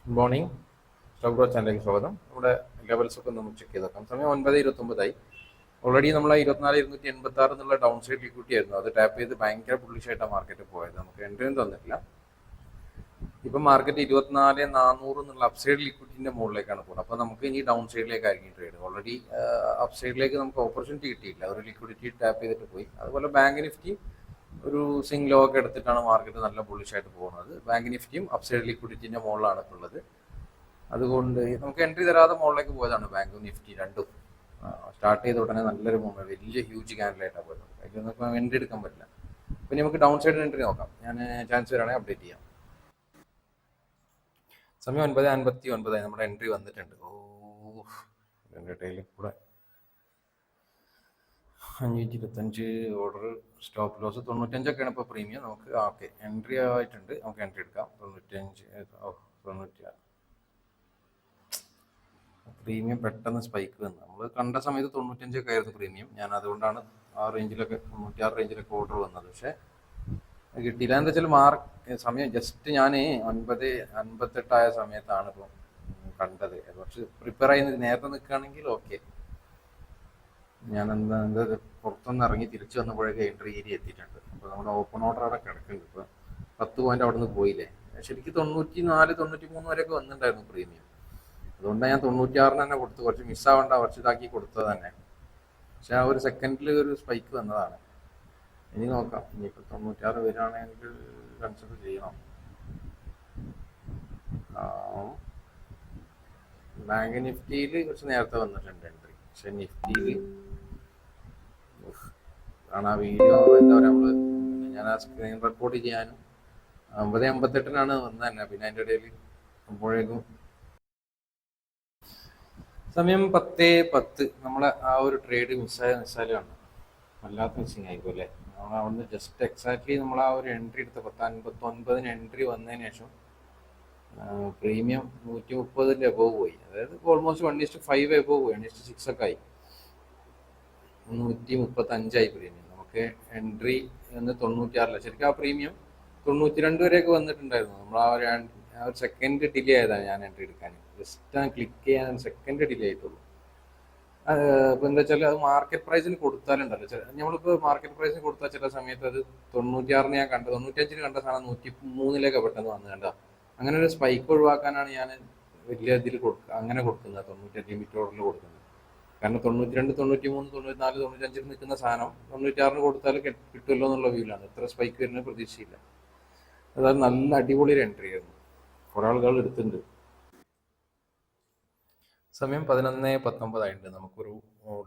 Good morning. Stock bro ചാനലിലേക്ക് സ്വാഗതം. നമ്മുടെ ലെവൽസ് ഒക്കെ ഒന്ന് ചെക്ക് ചെയ്ത് നോക്കാം. സമയം 9:29. ഓൾറെഡി നമ്മൾ 24,286 എന്നുള്ള ഡൗൺ സൈഡ് ലിക്വിഡിറ്റി ആയിരുന്നു. അത് ടാപ്പ് ചെയ്ത് ഭയങ്കര ബുള്ളിഷായിട്ടാണ് മാർക്കറ്റ് പോയത്. നമുക്ക് എൻട്രിയും തന്നിട്ടില്ല. ഇപ്പം മാർക്കറ്റ് 24,400 എന്നുള്ള അപ്സൈഡ് ലിക്വിഡിറ്റിന്റെ മുകളിലേക്കാണ് പോകുന്നത്. അപ്പോൾ നമുക്ക് ഇനി ഡൗൺ സൈഡിലേക്കായിരിക്കും ട്രേഡ്. ഓൾറെഡി അപ്സൈഡിലേക്ക് നമുക്ക് ഓപ്പർച്യൂണിറ്റി കിട്ടിയില്ല. ഒരു ലിക്വിഡിറ്റി ടാപ്പ് ചെയ്തിട്ട് പോയി. അതുപോലെ ബാങ്ക് നിഫ്റ്റി ഒരു സിംഗ് ലോ ഒക്കെ എടുത്തിട്ടാണ് മാർക്കറ്റ് നല്ല ബുള്ളിഷായിട്ട് പോകുന്നത്. ബാങ്ക് നിഫ്റ്റിയും അപ്സൈഡ് ലിക്വിഡിറ്റിന്റെ മുകളിലാണ് ഇപ്പോൾ ഉള്ളത്. അതുകൊണ്ട് നമുക്ക് എൻട്രി തരാതെ മുകളിലേക്ക് പോയതാണ് ബാങ്ക് നിഫ്റ്റി രണ്ടും. സ്റ്റാർട്ട് ചെയ്ത ഉടനെ നല്ലൊരു മൂവ്മെന്റ്, വലിയ ഹ്യൂജ് ക്യാൻഡിലായിട്ടാണ് പോയത്. അതിലൊന്നും എൻട്രി എടുക്കാൻ പറ്റില്ല. പിന്നെ നമുക്ക് ഡൗൺ സൈഡ് എൻട്രി നോക്കാം. ഞാൻ ചാൻസ് വരാണെങ്കിൽ അപ്ഡേറ്റ് ചെയ്യാം. സമയം 9:59. നമ്മുടെ എൻട്രി വന്നിട്ടുണ്ട്. ഡേയിൽ കൂടെ 525 ഓർഡർ, സ്റ്റോപ്പ് ലോസ് 95ഒക്കെയാണ് ഇപ്പോൾ പ്രീമിയം. നമുക്ക് ഓക്കെ എൻട്രി ആയിട്ടുണ്ട്. നമുക്ക് എൻട്രി എടുക്കാം. 96 പ്രീമിയം പെട്ടെന്ന് സ്പൈക്ക് വന്നു. നമ്മൾ കണ്ട സമയത്ത് 95ഒക്കെ ആയിരുന്നു പ്രീമിയം. ഞാൻ അതുകൊണ്ടാണ് ആ റേഞ്ചിലൊക്കെ 96 റേഞ്ചിലൊക്കെ ഓർഡർ വന്നത്. പക്ഷേ കിട്ടിയില്ല. എന്താ വെച്ചാൽ സമയം ജസ്റ്റ് ഞാൻ 9:58 സമയത്താണ് ഇപ്പം കണ്ടത്. കുറച്ച് പ്രിപ്പയർ ആയി നേരത്തെ നിൽക്കുകയാണെങ്കിൽ ഓക്കെ. ഞാൻ എന്താ പുറത്തുനിന്ന് ഇറങ്ങി തിരിച്ചു വന്നപ്പോഴേക്ക് എൻട്രി ഏരിയ എത്തിയിട്ടുണ്ട്. അപ്പോൾ നമ്മുടെ ഓപ്പൺ ഓർഡർ അവിടെ കിടക്കുന്നുണ്ട്. ഇപ്പോൾ 10 പോയിന്റ് അവിടെ നിന്ന് പോയില്ലേ. ശരിക്കും 94, 93 വരെയൊക്കെ വന്നിട്ടുണ്ടായിരുന്നു പ്രീമിയം. അതുകൊണ്ടാണ് ഞാൻ 96 തന്നെ കൊടുത്തു. കുറച്ച് മിസ്സാവേണ്ട, കുറച്ച് ഇതാക്കി കൊടുത്തത് തന്നെ. പക്ഷെ ആ ഒരു സെക്കൻഡിൽ ഒരു സ്പൈക്ക് വന്നതാണ്. ഇനി നോക്കാം. ഇനിയിപ്പോൾ 96 വരികയാണെങ്കിൽ കൺസിഡർ ചെയ്യണം. ബാങ്ക് നിഫ്റ്റിയിൽ കുറച്ച് നേരത്തെ വന്നിട്ടുണ്ട് എൻട്രി. പക്ഷെ നിഫ്റ്റിയിൽ ആണ് ആ വീഡിയോ എന്താ പറയുക, ഞാൻ ആ സ്ക്രീൻ റെക്കോർഡ് ചെയ്യാനും 9:58 വന്നത് തന്നെ. പിന്നെ അതിൻ്റെ ഇടയിൽ അപ്പോഴേക്കും സമയം 10:10. നമ്മളെ ആ ഒരു ട്രേഡ് മിസ്സാലാണ്. വല്ലാത്ത മിസ്സിങ് ആയിരിക്കും അല്ലേ. നമ്മൾ അവിടുന്ന് ജസ്റ്റ് എക്സാക്ട്ലി നമ്മൾ ആ ഒരു എൻട്രി എടുത്ത 10:59 എൻട്രി വന്നതിന് ശേഷം പ്രീമിയം 130 എബോവ് പോയി. അതായത് ഓൾമോസ്റ്റ് 1:5 എബോവ് പോയി. 1:6 ഒക്കെ ആയി. 135 പ്രീമിയം. നമുക്ക് എൻട്രി എന്ന് 96. ശരിക്കും ആ പ്രീമിയം 92 വരെയൊക്കെ വന്നിട്ടുണ്ടായിരുന്നു. നമ്മൾ ആ ഒരു സെക്കൻഡ് ഡിലേ ആയതാണ് ഞാൻ എൻട്രി എടുക്കാൻ. ജസ്റ്റ് ആ ക്ലിക്ക് ചെയ്യാൻ സെക്കൻഡ് ഡിലേ ആയിട്ടുള്ളൂ. ഇപ്പം എന്താ വെച്ചാൽ അത് മാർക്കറ്റ് പ്രൈസിന് കൊടുത്താലുണ്ടല്ലോ. നമ്മളിപ്പോൾ മാർക്കറ്റ് പ്രൈസിന് കൊടുത്താൽ ചില സമയത്ത് അത് 96 ഞാൻ കണ്ടത്, 95 കണ്ട സാധനം 103 പെട്ടെന്ന് വന്ന് കണ്ട. അങ്ങനെ ഒരു സ്പൈക്ക് ഒഴിവാക്കാനാണ് ഞാൻ വലിയ ഇതിൽ അങ്ങനെ കൊടുക്കുന്നത്. 95 ലിമിറ്റ് ഓർഡറിൽ കൊടുക്കുന്നത്. കാരണം 92, 93, 94, 95 നിൽക്കുന്ന സാധനം 96 കൊടുത്താൽ കിട്ടുമല്ലോ എന്നുള്ള വ്യൂലാണ്. ഇത്ര സ്പൈക്ക് വരുന്ന പ്രതീക്ഷയില്ല. അതായത് നല്ല അടിപൊളി ഒരു എൻട്രി ആയിരുന്നു. കുറെ ആളുകൾ എടുത്തിട്ടുണ്ട്. സമയം 11:19 ആയിട്ടുണ്ട്. നമുക്കൊരു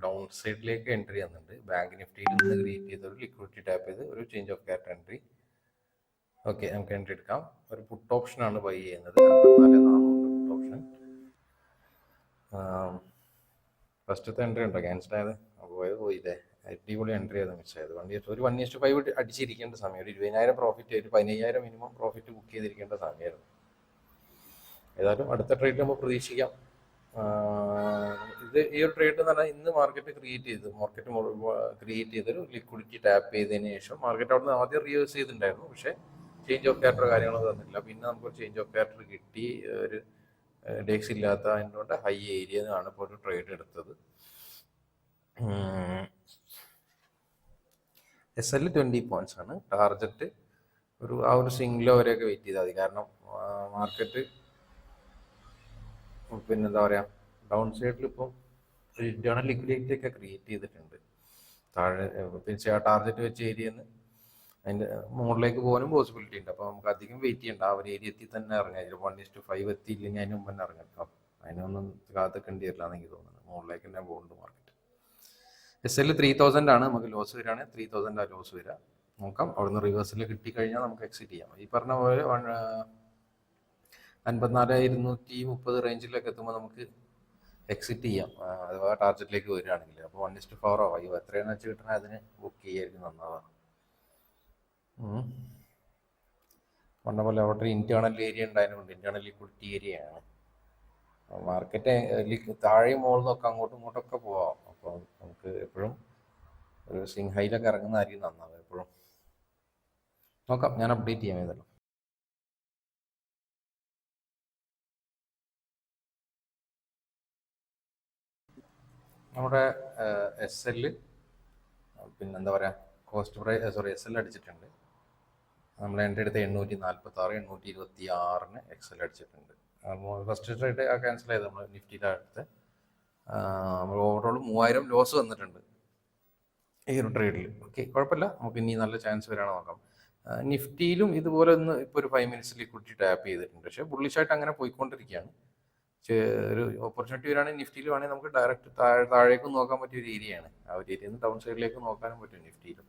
ഡൗൺ സൈഡിലേക്ക് എൻട്രി വന്നിട്ടുണ്ട്. ബാങ്ക് നിഫ്റ്റിയിൽ നിന്ന് ക്രിയേറ്റ് ചെയ്ത ഒരു ലിക്വിഡിറ്റി ടാപ്പ് ചെയ്ത് ഒരു change of character entry. Okay, നമുക്ക് എൻട്രി എടുക്കാം. ഒരു പുട്ട് ഓപ്ഷനാണ് ബൈ ചെയ്യുന്നത്. 54,400 പുട്ട് ഓപ്ഷൻ. ഫസ്റ്റത്തെ എൻട്രി ഉണ്ടോ ക്യാൻസൽ ആയത്? പോയില്ലേ. അടിപൊളി എൻട്രി ആയത് മിസ്സായത്. ഒരു 1:5 അടിച്ചിരിക്കേണ്ട സമയം. ഒരു 20,000 പ്രോഫിറ്റ്, ഒരു 15,000 മിനിമം പ്രോഫിറ്റ് ബുക്ക് ചെയ്തിരിക്കേണ്ട സമയമായിരുന്നു. ഏതായാലും അടുത്ത ട്രേഡ് നമ്മൾ പ്രതീക്ഷിക്കാം. ഇത് ഈ ഒരു ട്രേഡ് എന്ന് പറഞ്ഞാൽ ഇന്ന് മാർക്കറ്റ് ക്രിയേറ്റ് ചെയ്തൊരു ലിക്വിഡിറ്റി ടാപ്പ് ചെയ്തതിന് ശേഷം മാർക്കറ്റ് അവിടെ നിന്ന് ആദ്യം റിവേഴ്സ് ചെയ്തിട്ടുണ്ടായിരുന്നു. പക്ഷേ ചേഞ്ച് ഓഫ് ക്യാരക്ടർ കാര്യങ്ങളൊന്നും തന്നില്ല. പിന്നെ നമുക്കൊരു ചേഞ്ച് ഓഫ് ക്യാരക്ടർ കിട്ടി. ഒരു ഡേക്സ് ഇല്ലാത്ത അതിൻ്റെ ഹൈ ഏരിയ ആണ് ഇപ്പോൾ ഒരു ട്രേഡ് എടുത്തത്. SL 20 പോയിന്റ്സ് ആണ് ടാർജറ്റ്. ആ ഒരു സിംഗിളോ വരെയൊക്കെ വെയിറ്റ് ചെയ്താൽ മതി. കാരണം മാർക്കറ്റ് പിന്നെന്താ പറയുക, ഡൗൺ സൈഡിൽ ഇപ്പം ഒരു ഇന്റേണൽ ലിക്വിഡിറ്റി ഒക്കെ ക്രിയേറ്റ് ചെയ്തിട്ടുണ്ട്. താഴെ പിന്നെ ആ ടാർജറ്റ് വെച്ച ഏരിയയിൽ നിന്ന് അതിൻ്റെ മുകളിലേക്ക് പോകാനും പോസിബിലിറ്റി ഉണ്ട്. അപ്പോൾ നമുക്ക് അധികം വെയിറ്റ് ചെയ്യണ്ട. ആ ഒരു ഏരിയ എത്തി തന്നെ ഇറങ്ങാം. 1:5 എത്തിയില്ലെങ്കിൽ അതിന് മുമ്പ് തന്നെ ഇറങ്ങാം. അതിനൊന്നും കാത്തിക്കേണ്ടി വരില്ല എന്ന് എനിക്ക് തോന്നുന്നത്. മുകളിലേക്ക് തന്നെ പോകുന്നുണ്ട് മാർക്കറ്റ്. SL 3,000 ആണ്. നമുക്ക് ലോസ് വരികയാണെങ്കിൽ 3,000 ലോസ് വരിക. നോക്കാം. അവിടുന്ന് റിവേഴ്സിൽ കിട്ടിക്കഴിഞ്ഞാൽ നമുക്ക് എക്സിറ്റ് ചെയ്യാം. ഈ പറഞ്ഞ പോലെ 54,230 റേഞ്ചിലൊക്കെ എത്തുമ്പോൾ നമുക്ക് എക്സിറ്റ് ചെയ്യാം, അഥവാ ടാർജറ്റിലേക്ക് വരികയാണെങ്കിൽ. അപ്പോൾ 1:4 ആവും. എത്രയാണെന്ന് വെച്ച് കിട്ടണേ അതിന് ബുക്ക് ചെയ്യായിരിക്കും നന്നാവാം. പറഞ്ഞ പോലെ അവിടെ ഇന്റേണൽ ഏരിയ ഉണ്ടായതുകൊണ്ട് ഇന്റേണൽ ലിക്വിഡിറ്റി ഏരിയ ആണ്. മാർക്കറ്റ് താഴെയും മുകളിൽ നിന്നൊക്കെ അങ്ങോട്ടും ഇങ്ങോട്ടൊക്കെ പോവാം. അപ്പോൾ നമുക്ക് എപ്പോഴും ഒരു സിംഗ് ഹൈയിലൊക്കെ ഇറങ്ങുന്നതായിരിക്കും നന്നാവുക എപ്പോഴും. നോക്കാം, ഞാൻ അപ്ഡേറ്റ് ചെയ്യാം ഏതായാലും. നമ്മുടെ SL പിന്നെ എന്താ പറയുക കോസ്റ്റ് പ്രൈസ് SL അടിച്ചിട്ടുണ്ട്. നമ്മൾ എൻട്രി എടുത്ത 846, 826 XL അടിച്ചിട്ടുണ്ട്. ഫസ്റ്റ് ട്രേഡ് ക്യാൻസൽ ചെയ്ത് നമ്മൾ നിഫ്റ്റിയിലെടുത്ത് നമ്മൾ ഓവറോൾ 3000 ലോസ് വന്നിട്ടുണ്ട് ഈ ഒരു ട്രേഡിൽ. ഓക്കെ, കുഴപ്പമില്ല, നമുക്ക് ഇനി നല്ല ചാൻസ് വരാണ് നോക്കാം. നിഫ്റ്റിയിലും ഇതുപോലെ ഒന്ന് ഇപ്പോൾ ഒരു 5 മിനിറ്റ്സ് ലിക്വിഡിറ്റി ടാപ്പ് ചെയ്തിട്ടുണ്ട്. പക്ഷേ ബുള്ളിഷായിട്ട് അങ്ങനെ പോയിക്കൊണ്ടിരിക്കുകയാണ്. ഒരു ഓപ്പർച്യൂണിറ്റി വരികയാണെങ്കിൽ നിഫ്റ്റിയിൽ വേണമെങ്കിൽ നമുക്ക് ഡയറക്റ്റ് താഴേക്കും നോക്കാൻ പറ്റിയ ഒരു ഏരിയയാണ്. ആ ഒരു ഏരിയയിൽ നിന്ന് ഡൗൺ സൈഡിലേക്ക് നോക്കാനും പറ്റും നിഫ്റ്റിയിലും.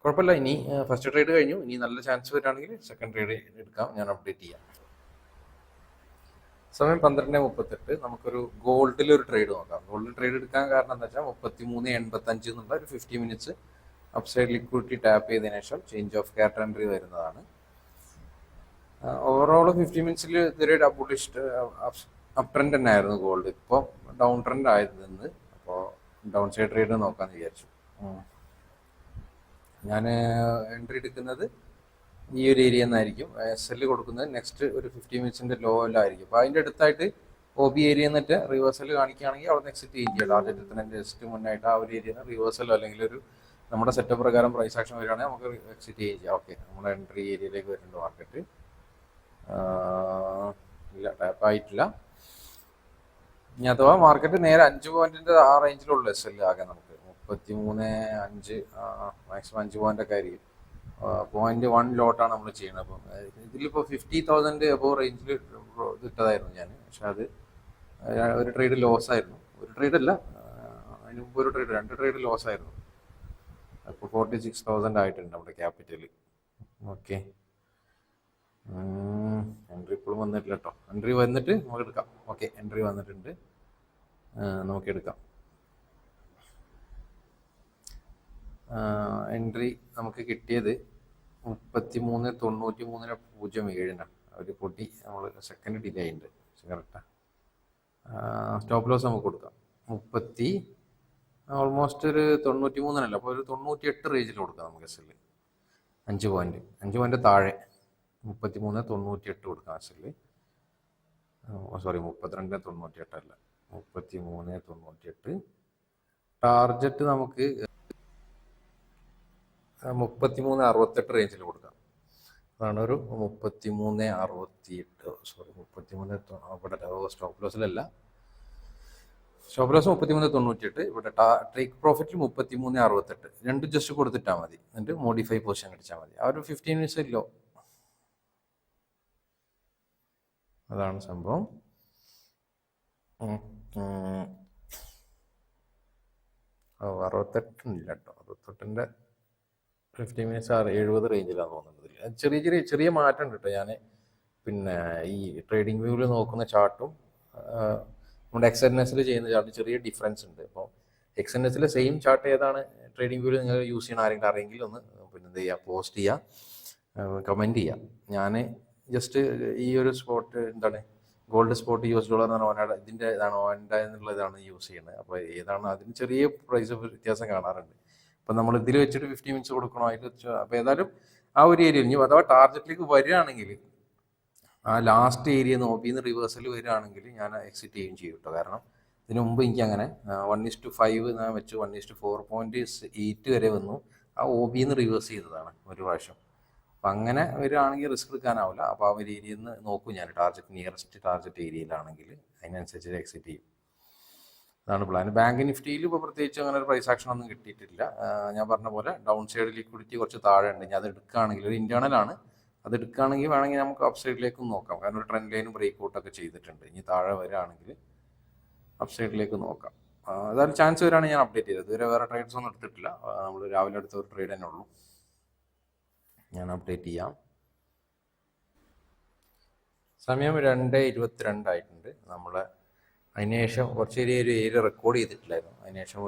കുഴപ്പമില്ല, ഇനി ഫസ്റ്റ് ട്രേഡ് കഴിഞ്ഞു, ഇനി നല്ല ചാൻസ് വരികയാണെങ്കിൽ സെക്കൻഡ് ട്രേഡ് എടുക്കാം, ഞാൻ അപ്ഡേറ്റ് ചെയ്യാം. സമയം 12:38. നമുക്കൊരു ഗോൾഡിൽ ഒരു ട്രേഡ് നോക്കാം. ഗോൾഡിൽ ട്രേഡ് എടുക്കാൻ കാരണം എന്താ വെച്ചാൽ 33.85 എന്നുള്ള ഒരു 50 മിനിറ്റ്സ് അപ്സൈഡ് ലിക്വിഡിറ്റി ടാപ്പ് ചെയ്തതിനു ശേഷം ചേഞ്ച് ഓഫ് ക്യാരക്ടർ എൻട്രി വരുന്നതാണ്. ഓവറോൾ 50 മിനിറ്റ്സിൽ ഇതുവരെ ബുള്ളിഷ് അപ് ട്രെൻഡ് തന്നെ ആയിരുന്നു ഗോൾഡ്. ഇപ്പോൾ ഡൗൺ ട്രെൻഡ് ആയിരുന്നു. അപ്പോൾ ഡൗൺ സൈഡ് ട്രേഡ് നോക്കാമെന്ന് വിചാരിച്ചു. ഞാൻ എൻട്രി എടുക്കുന്നത് ഈ ഒരു ഏരിയ എന്നായിരിക്കും. SL കൊടുക്കുന്നത് നെക്സ്റ്റ് ഒരു 50 മിനിറ്റ്സിൻ്റെ ലോയിലായിരിക്കും. അപ്പോൾ അതിൻ്റെ അടുത്തായിട്ട് OB ഏരിയ എന്നിട്ട് റിവേഴ്സൽ കാണിക്കുകയാണെങ്കിൽ അവിടെ എക്സിറ്റ് ചെയ്യുക. ടാർഗറ്റ് എത്തുന്നതിൻ്റെ ജസ്റ്റ് മുന്നായിട്ട് ആ ഒരു ഏരിയ റിവേഴ്സലോ അല്ലെങ്കിൽ ഒരു നമ്മുടെ സെറ്റപ്പ് പ്രകാരം പ്രൈസ് ആക്ഷൻ വരികയാണെങ്കിൽ നമുക്ക് എക്സിറ്റ് ചെയ്യാം. ഓക്കെ, നമ്മുടെ എൻട്രി ഏരിയയിലേക്ക് വരുന്നുണ്ട് മാർക്കറ്റ്. ഇല്ല, ടാപ്പ് ആയിട്ടില്ല. ഇനി അഥവാ മാർക്കറ്റ് നേരെ 5 പോയിന്റിൻ്റെ ആ റേഞ്ചിലുള്ള SL ആകെ നമുക്ക് 33.5 മാക്സിമം 5 പോയിന്റ് ആയിരിക്കും. 0.1 ലോട്ടാണ് നമ്മൾ ചെയ്യുന്നത്. അപ്പം ഇതിലിപ്പോൾ 50,000 അബോവ് റേഞ്ചിൽ ഇട്ടതായിരുന്നു ഞാൻ. പക്ഷെ അത് ഒരു ട്രേഡ് ലോസ് ആയിരുന്നു. ഒരു ട്രേഡ് അല്ല, അതിന് മുമ്പ് ഒരു ട്രേഡ്, 2 ട്രേഡ് ലോസ് ആയിരുന്നു. അപ്പോൾ 46,000 ആയിട്ടുണ്ട് നമ്മുടെ ക്യാപിറ്റൽ. ഓക്കെ, എൻട്രി ഇപ്പോഴും വന്നിട്ടില്ല കേട്ടോ. എൻട്രി വന്നിട്ട് നമുക്ക് എടുക്കാം. ഓക്കെ, എൻട്രി വന്നിട്ടുണ്ട്, നമുക്ക് എടുക്കാം. എൻട്രി നമുക്ക് കിട്ടിയത് 33.93.07 ഒരു പൊട്ടി നമ്മൾ സെക്കൻഡ് ഡിലേ ഉണ്ട്. കറക്റ്റാ. സ്റ്റോപ്പ് ലോസ് നമുക്ക് കൊടുക്കാം. ഓൾമോസ്റ്റ് ഒരു 93 അപ്പോൾ ഒരു 98 റേഞ്ചിൽ കൊടുക്കാം നമുക്ക് SL. 5 പോയിന്റ് താഴെ 33.98 കൊടുക്കാം SL. സോറി, 32.98 അല്ല, 33.98. ടാർജറ്റ് നമുക്ക് 33.68 റേഞ്ചിൽ കൊടുക്കാം. അതാണ് ഒരു 33.68. സോറി, 33 അവിടെ സ്റ്റോപ്പ് ലോസിലല്ല. Stop loss 33.98. ഇവിടെ ടേക്ക് പ്രോഫിറ്റ് 33.68. രണ്ടും ജസ്റ്റ് കൊടുത്തിട്ടാൽ മതി. എന്നിട്ട് മോഡിഫൈ പൊസിഷൻ അടിച്ചാൽ മതി. ആ ഒരു 15 മിനിറ്റ്സ് ഇല്ലോ. അതാണ് സംഭവം. 68 ഇല്ല കേട്ടോ. 68ൻ്റെ 50 മിനിറ്റ്സ് 70 റേഞ്ചിലാണ് തോന്നുന്നത്. ചെറിയ മാറ്റം ഉണ്ട് കേട്ടോ. ഞാൻ പിന്നെ ഈ ട്രേഡിംഗ് വ്യൂവിൽ നോക്കുന്ന ചാർട്ടും നമ്മുടെ XNS ചെയ്യുന്ന ചാർട്ടും ചെറിയ ഡിഫറൻസ് ഉണ്ട്. അപ്പോൾ XNS സെയിം ചാർട്ട് ഏതാണ് ട്രേഡിംഗ് വ്യൂവിൽ നിങ്ങൾ യൂസ് ചെയ്യണ ആരെങ്കിലും ഒന്ന് പിന്നെ എന്ത് ചെയ്യുക, പോസ്റ്റ് ചെയ്യുക, കമൻറ്റ് ചെയ്യുക. ഞാൻ ജസ്റ്റ് ഈ ഒരു സ്പോട്ട് എന്താണ് ഗോൾഡ് സ്പോട്ട് US ഡോളർ എന്നാണ് ഓനയുടെ ഇതിൻ്റെ ഇതാണോ ഓൻ്റെ എന്നുള്ളതാണ് യൂസ് ചെയ്യുന്നത്. അപ്പോൾ ഏതാണ് അതിന് ചെറിയ പ്രൈസ് വ്യത്യാസം കാണാറുണ്ട്. അപ്പം നമ്മൾ ഇതിൽ വെച്ചിട്ട് 50 മിനിറ്റ്സ് കൊടുക്കണോ അതിൽ വെച്ച്. അപ്പോൾ ഏതായാലും ആ ഒരു ഏരിയ ഇനി അഥവാ ടാർഗറ്റിലേക്ക് വരികയാണെങ്കിൽ ആ ലാസ്റ്റ് ഏരിയ നോക്കിന്ന് റിവേഴ്സൽ വരികയാണെങ്കിൽ ഞാൻ എക്സിറ്റ് ചെയ്യുകയും ചെയ്യും കേട്ടോ. കാരണം ഇതിനു മുമ്പ് എനിക്ക് അങ്ങനെ 1:5 ഞാൻ വെച്ച് 1:4.8 വരെ വന്നു. ആ OBന്ന് റിവേഴ്സ് ചെയ്തതാണ് ഒരു പ്രാവശ്യം. അപ്പം അങ്ങനെ വരികയാണെങ്കിൽ റിസ്ക് എടുക്കാനാവില്ല. അപ്പോൾ ആ ഒരു ഏരിയയിൽ നിന്ന് നോക്കും ഞാൻ. നിയറസ്റ്റ് ടാർഗറ്റ് ഏരിയയിലാണെങ്കിൽ അതിനനുസരിച്ച് എക്സിറ്റ് ചെയ്യും. അതാണ് പ്ലാൻ. ബാങ്ക് നിഫ്റ്റിയിൽ ഇപ്പോൾ പ്രത്യേകിച്ച് അങ്ങനെ ഒരു പ്രൈസ് ആക്ഷൻ ഒന്നും കിട്ടിയിട്ടില്ല. ഞാൻ പറഞ്ഞ പോലെ ഡൗൺ സൈഡ് ലിക്വിഡിറ്റി കുറച്ച് താഴെ ഉണ്ട്. ഞാൻ അത് എടുക്കുകയാണെങ്കിൽ ഒരു ഇൻറ്റേർണലാണ്, അത് എടുക്കുകയാണെങ്കിൽ വേണമെങ്കിൽ നമുക്ക് അപ്പ് സൈഡിലേക്കും നോക്കാം. കാരണം ഒരു ട്രെൻഡ് ലൈനും ബ്രേക്ക് ഔട്ടൊക്കെ ചെയ്തിട്ടുണ്ട്. ഇനി താഴെ വരികയാണെങ്കിൽ അപ്പ് സൈഡിലേക്ക് നോക്കാം. അതായത് ചാൻസ് വരികയാണെങ്കിൽ ഞാൻ അപ്ഡേറ്റ് ചെയ്തത്. ഇതുവരെ വേറെ ട്രേഡ്സ് ഒന്നും എടുത്തിട്ടില്ല. നമ്മൾ രാവിലെ എടുത്ത ഒരു ട്രേഡ് തന്നെ ഉള്ളൂ. ഞാൻ അപ്ഡേറ്റ് ചെയ്യാം. സമയം 2:22 ആയിട്ടുണ്ട്. നമ്മളെ അതിനുശേഷം കുറച്ച് ഏരിയ റെക്കോർഡ് ചെയ്തിട്ടില്ലായിരുന്നു. അതിനുശേഷം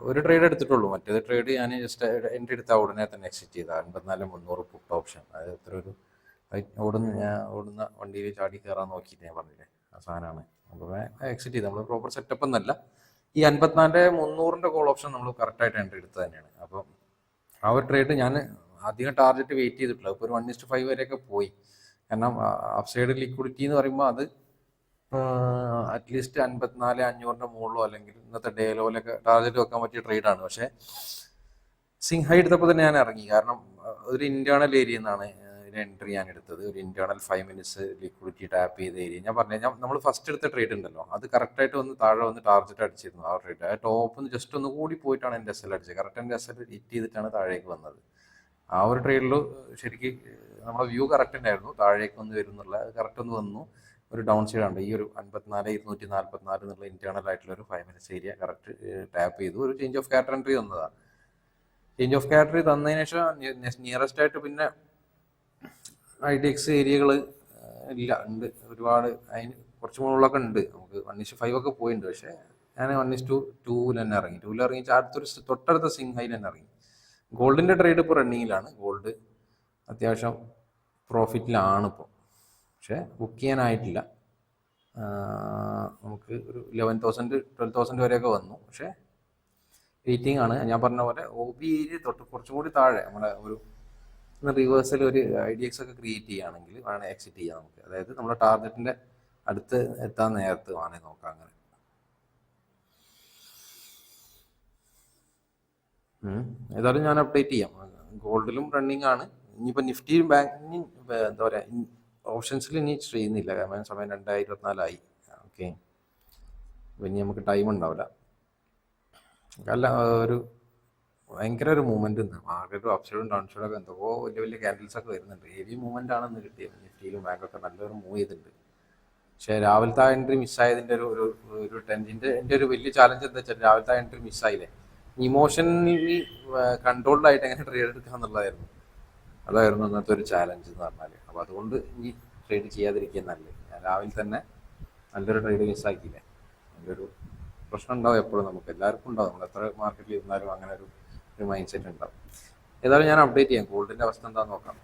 ഒരു ട്രേഡ് എടുത്തിട്ടുള്ളൂ. മറ്റേത് ട്രേഡ് ഞാൻ ജസ്റ്റ് എൻട്രി എടുത്ത ഉടനെ തന്നെ എക്സിറ്റ് ചെയ്ത 54,300 പുട്ട് ഓപ്ഷൻ. അത് എത്ര ഒരു ഓടുന്ന വണ്ടിയിൽ ചാടി കയറാൻ നോക്കിയിട്ട് ഞാൻ പറഞ്ഞില്ലേ, ആ സാധനമാണ്. അപ്പോൾ എക്സിറ്റ് ചെയ്ത് നമ്മൾ പ്രോപ്പർ സെറ്റപ്പ് എന്നല്ല. ഈ 54,300 കോൾ ഓപ്ഷൻ നമ്മൾ കറക്റ്റായിട്ട് എൻട്രി എടുത്തത് തന്നെയാണ്. അപ്പം ആ ഒരു ട്രേഡ് ഞാൻ അധികം ടാർഗറ്റ് വെയിറ്റ് ചെയ്തിട്ടില്ല. ഇപ്പോൾ ഒരു 1:5 വരെയൊക്കെ പോയി. കാരണം അപ്സൈഡ് ലിക്വിഡിറ്റി എന്ന് പറയുമ്പോൾ അത് അറ്റ്ലീസ്റ്റ് 54,500 മുകളിലോ അല്ലെങ്കിൽ ഇന്നത്തെ ഡേലോലൊക്കെ ടാർഗറ്റ് വെക്കാൻ പറ്റിയ ട്രേഡാണ്. പക്ഷേ സിംഹ എടുത്തപ്പോൾ തന്നെ ഞാൻ ഇറങ്ങി. കാരണം ഒരു ഇന്റേണൽ ഏരിയ എന്നാണ് ഒരു എൻട്രി ഞാൻ എടുത്തത്. ഒരു ഇന്റേണൽ 5 മിനിറ്റ്സ് ലിക്വിഡിറ്റി ടാപ്പ് ചെയ്ത ഏരിയ. ഞാൻ പറഞ്ഞു നമ്മൾ ഫസ്റ്റ് എടുത്ത ട്രേഡ് ഉണ്ടല്ലോ, അത് കറക്റ്റായിട്ട് വന്ന് താഴെ വന്ന് ടാർഗറ്റ് അടിച്ചിരുന്നു. ആ ട്രേഡ് ആ ടോപ്പ് ജസ്റ്റ് ഒന്ന് കൂടി പോയിട്ടാണ് എൻ്റെ എസ് എൽ അടിച്ചത്. കറക്റ്റ് എൻ്റെ എസ് എൽ ഹിറ്റ് ചെയ്തിട്ടാണ് താഴേക്ക് വന്നത്. ആ ഒരു ട്രേഡിൽ ശരിക്കും നമ്മുടെ വ്യൂ കറക്റ്റ് ഉണ്ടായിരുന്നു, താഴേക്ക് വന്ന് വരുന്നുള്ള കറക്റ്റ് ഒന്ന് വന്നു. ഒരു ഡൗൺ സൈഡ് ഉണ്ട്. ഈ ഒരു 54,244 എന്നുള്ള ഇന്റേണൽ ആയിട്ടുള്ള ഒരു 5 മിനിറ്റ്സ് ഏരിയ കറക്റ്റ് ടാപ്പ് ചെയ്തു. ഒരു ചേഞ്ച് ഓഫ് കാറ്റർ എൻട്രി തന്നതാണ്. ചേഞ്ച് ഓഫ് കാറ്റർ തന്നതിന് ശേഷം നിയറസ്റ്റ് ആയിട്ട് പിന്നെ IDX ഏരിയകൾ ഇല്ല, ഉണ്ട് ഒരുപാട്. അതിന് കുറച്ച് മുകളിലൊക്കെ ഉണ്ട്. നമുക്ക് 1:5 ഒക്കെ പോയിട്ടുണ്ട്. പക്ഷേ ഞാൻ 1:2 തന്നെ ഇറങ്ങി. 2 ഇറങ്ങി അടുത്തൊരു തൊട്ടടുത്ത സിംഹയിൽ തന്നെ ഇറങ്ങി. ഗോൾഡിൻ്റെ ട്രേഡ് ഇപ്പോൾ റണ്ണിങ്ങിലാണ്. ഗോൾഡ് അത്യാവശ്യം പ്രോഫിറ്റിലാണ് ഇപ്പോൾ, പക്ഷേ ബുക്ക് ചെയ്യാനായിട്ടില്ല. നമുക്ക് ഒരു 11,000 12,000 വരെയൊക്കെ വന്നു. പക്ഷേ വെയിറ്റിംഗ് ആണ്. ഞാൻ പറഞ്ഞ പോലെ OB ഏരിയ തൊട്ട് കുറച്ചും കൂടി താഴെ നമ്മുടെ ഒരു റിവേഴ്സൽ ഒരു IDX ഒക്കെ ക്രിയേറ്റ് ചെയ്യുകയാണെങ്കിൽ വേണേൽ എക്സിറ്റ് ചെയ്യാം നമുക്ക്. അതായത് നമ്മുടെ ടാർഗറ്റിൻ്റെ അടുത്ത് എത്താൻ നേരത്ത് വേണമെങ്കിൽ നോക്കാം. അങ്ങനെ ഏതായാലും ഞാൻ അപ്ഡേറ്റ് ചെയ്യാം. ഗോൾഡിലും റണ്ണിങ് ആണ്. ഇനിയിപ്പോൾ നിഫ്റ്റിയും ബാങ്കിങ് എന്താ പറയുക, ഓപ്ഷൻസിൽ ഇനി ചെയ്യുന്നില്ല. കാരണം സമയം 2024 ഓക്കെ. ഇനി നമുക്ക് ടൈം ഉണ്ടാവില്ല. അല്ല, ഒരു ഭയങ്കര ഒരു മൂവ്മെന്റ് ഉണ്ട് മാർക്കറ്റ്. അപ്സൈഡും ഡൗൺ സൈഡൊക്കെ എന്തൊക്കെയോ വലിയ വലിയ ക്യാൻഡിൽസ് ഒക്കെ വരുന്നുണ്ട്. ഹെവി മൂവ്മെന്റ് ആണ് ഇന്ന് കിട്ടിയത്. നിഫ്റ്റിയിലും ബാങ്കൊക്കെ നല്ലൊരു മൂവ് ചെയ്തിട്ടുണ്ട്. പക്ഷേ രാവിലത്തെ ആ എൻട്രി മിസ്സായതിൻ്റെ ഒരു ടെൻറ്റിൻ്റെ എൻ്റെ ഒരു വലിയ ചാലഞ്ച് എന്താ വെച്ചാൽ, രാവിലത്തെ ആ എൻട്രി മിസ്സായില്ലേ, ഇമോഷണലി കൺട്രോൾഡ് ആയിട്ട് എങ്ങനെ ട്രേഡ് എടുക്കുക എന്നുള്ളതായിരുന്നു. അതായിരുന്നു അന്നത്തെ ഒരു ചാലഞ്ച് എന്ന് പറഞ്ഞാൽ. അപ്പോൾ അതുകൊണ്ട് ഇനി ട്രേഡ് ചെയ്യാതിരിക്കുക നല്ലത്. ഞാൻ രാവിലെ തന്നെ നല്ലൊരു ട്രേഡ് മിസ്സാക്കിയില്ലേ. നല്ലൊരു പ്രശ്നം ഉണ്ടാവും എപ്പോഴും, നമുക്ക് എല്ലാവർക്കും ഉണ്ടാവും. നമ്മൾ എത്ര മാർക്കറ്റിൽ ഇരുന്നാലും അങ്ങനെ ഒരു മൈൻഡ് സെറ്റ് ഉണ്ടാവും. ഏതായാലും ഞാൻ അപ്ഡേറ്റ് ചെയ്യാം ഗോൾഡിൻ്റെ അവസ്ഥ എന്താണെന്ന് നോക്കാം.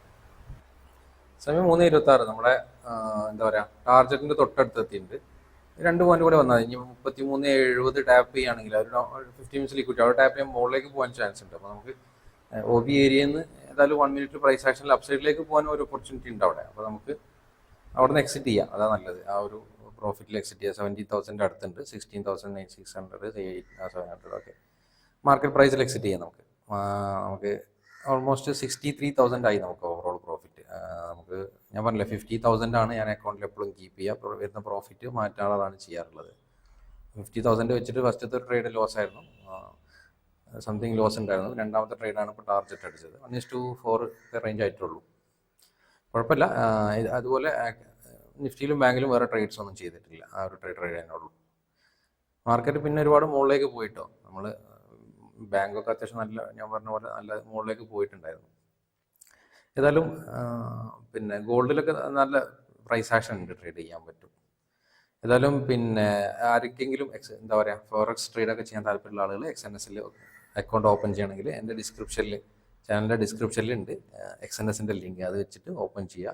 സമയം 3:26. നമ്മുടെ എന്താ പറയുക, ടാർഗറ്റിൻ്റെ തൊട്ടടുത്തെത്തിയിട്ടുണ്ട്. 2 പോയിന്റ് കൂടെ വന്നാൽ ഇനി 33.70 ടാപ്പ് ചെയ്യുകയാണെങ്കിൽ ഒരു 15 മിനിറ്റ്സ് ലിക്വിഡിറ്റി അവിടെ ടാപ്പ് ചെയ്യാൻ മുകളിലേക്ക് പോകാൻ ചാൻസ് ഉണ്ട്. അപ്പോൾ നമുക്ക് OB ഏരിയയിൽ നിന്ന് ഏതായാലും 1 മിനിറ്റ് പ്രൈസ് ആക്ഷനിൽ അപ്സൈഡിലേക്ക് പോകാൻ ഒരു ഓപ്പർച്യൂണിറ്റി ഉണ്ട് അവിടെ. അപ്പോൾ നമുക്ക് അവിടെ നിന്ന് എക്സിറ്റ് ചെയ്യാം. അതാണ് നല്ലത്. ആ ഒരു പ്രോഫിറ്റിൽ എക്സിറ്റ് ചെയ്യുക. 70,000 അടുത്തുണ്ട്. 16,600 700 ഓക്കെ. മാർക്കറ്റ് പ്രൈസിൽ എക്സിറ്റ് ചെയ്യാം നമുക്ക്. നമുക്ക് ഓൾമോസ്റ്റ് 63,000 ആയി നമുക്ക് ഓവറോൾ പ്രോഫിറ്റ്. നമുക്ക് ഞാൻ പറഞ്ഞില്ല 50,000 ആണ് ഞാൻ അക്കൗണ്ടിൽ എപ്പോഴും കീപ്പ് ചെയ്യുക. വരുന്ന പ്രോഫിറ്റ് മാറ്റാനുള്ളതാണ് ചെയ്യാറുള്ളത്. 50,000 വെച്ചിട്ട് ഫസ്റ്റത്തെ ഒരു ട്രേഡ് ലോസ് ആയിരുന്നു, സംതിങ് ലോസ് ഉണ്ടായിരുന്നു. രണ്ടാമത്തെ ട്രേഡാണ് ഇപ്പോൾ ടാർഗറ്റ് അടിച്ചത്. 1:4 റേഞ്ച് ആയിട്ടുള്ളൂ. കുഴപ്പമില്ല. അതുപോലെ നിഫ്റ്റിയിലും ബാങ്കിലും വേറെ ട്രേഡ്സ് ഒന്നും ചെയ്തിട്ടില്ല. ആ ഒരു ട്രേഡ് തന്നെ ഉള്ളൂ. മാർക്കറ്റ് പിന്നെ ഒരുപാട് മുകളിലേക്ക് പോയിട്ടോ. നമ്മൾ ബാങ്കൊക്കെ അത്യാവശ്യം നല്ല, ഞാൻ പറഞ്ഞ പോലെ നല്ല മുകളിലേക്ക് പോയിട്ടുണ്ടായിരുന്നു. ഏതായാലും പിന്നെ ഗോൾഡിലൊക്കെ നല്ല പ്രൈസ് ആക്ഷൻ ഉണ്ട്, ട്രേഡ് ചെയ്യാൻ പറ്റും. ഏതായാലും പിന്നെ ആർക്കെങ്കിലും എന്താ പറയുക, ഫോറക്സ് ട്രേഡൊക്കെ ചെയ്യാൻ താല്പര്യമുള്ള ആളുകൾ XNSൽ അക്കൗണ്ട് ഓപ്പൺ ചെയ്യണമെങ്കിൽ എൻ്റെ ചാനലിൻ്റെ ഡിസ്ക്രിപ്ഷനിൽ ഉണ്ട് XNSൻ്റെ ലിങ്ക്. അത് വെച്ചിട്ട് ഓപ്പൺ ചെയ്യുക.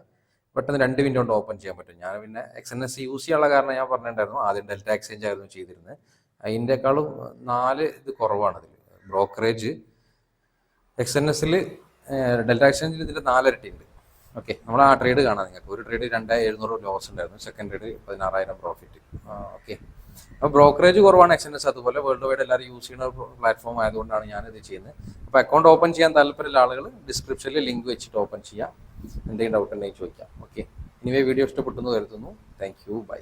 പെട്ടെന്ന് 2 മിനിറ്റ് കൊണ്ട് ഓപ്പൺ ചെയ്യാൻ പറ്റും. ഞാൻ പിന്നെ XNS യൂസ് ചെയ്യാനുള്ള കാരണം ഞാൻ പറഞ്ഞിട്ടുണ്ടായിരുന്നു. ആദ്യം ഡെൽറ്റ എക്സ്ചേഞ്ച് ആയിരുന്നു ചെയ്തിരുന്നത്. അതിൻ്റെക്കാളും 4 ഇത് കുറവാണ് അതിൽ ബ്രോക്കറേജ്. XNSൽ ഡെൽറ്റ എക്സ്ചേഞ്ചിൽ ഇതിൻ്റെ 4 ഇരട്ടി ഉണ്ട്. ഓക്കെ, നമ്മൾ ആ ട്രേഡ് കാണാം നിങ്ങൾക്ക്. ഒരു ട്രേഡ് 2,700 ലോസ് ഉണ്ടായിരുന്നു. Second trade 16,000 profit. ഓക്കെ, അപ്പോൾ ബ്രോക്കറേജ് കുറവാണ് XNS. അതുപോലെ വേൾഡ് വൈഡ് എല്ലാവരും യൂസ് ചെയ്യുന്ന പ്ലാറ്റ്ഫോം ആയതുകൊണ്ടാണ് ഞാനിത് ചെയ്യുന്നത്. അപ്പോൾ അക്കൗണ്ട് ഓപ്പൺ ചെയ്യാൻ താല്പര്യമുള്ള ആളുകൾ ഡിസ്ക്രിപ്ഷനിൽ ലിങ്ക് വെച്ചിട്ട് ഓപ്പൺ ചെയ്യാം. എന്തെങ്കിലും ഡൗട്ട് ഉണ്ടെങ്കിൽ ചോദിക്കാം. ഓക്കെ, ഇനിവേ വീഡിയോ ഇഷ്ടപ്പെട്ടെന്ന് കരുതുന്നു. Thank you, by.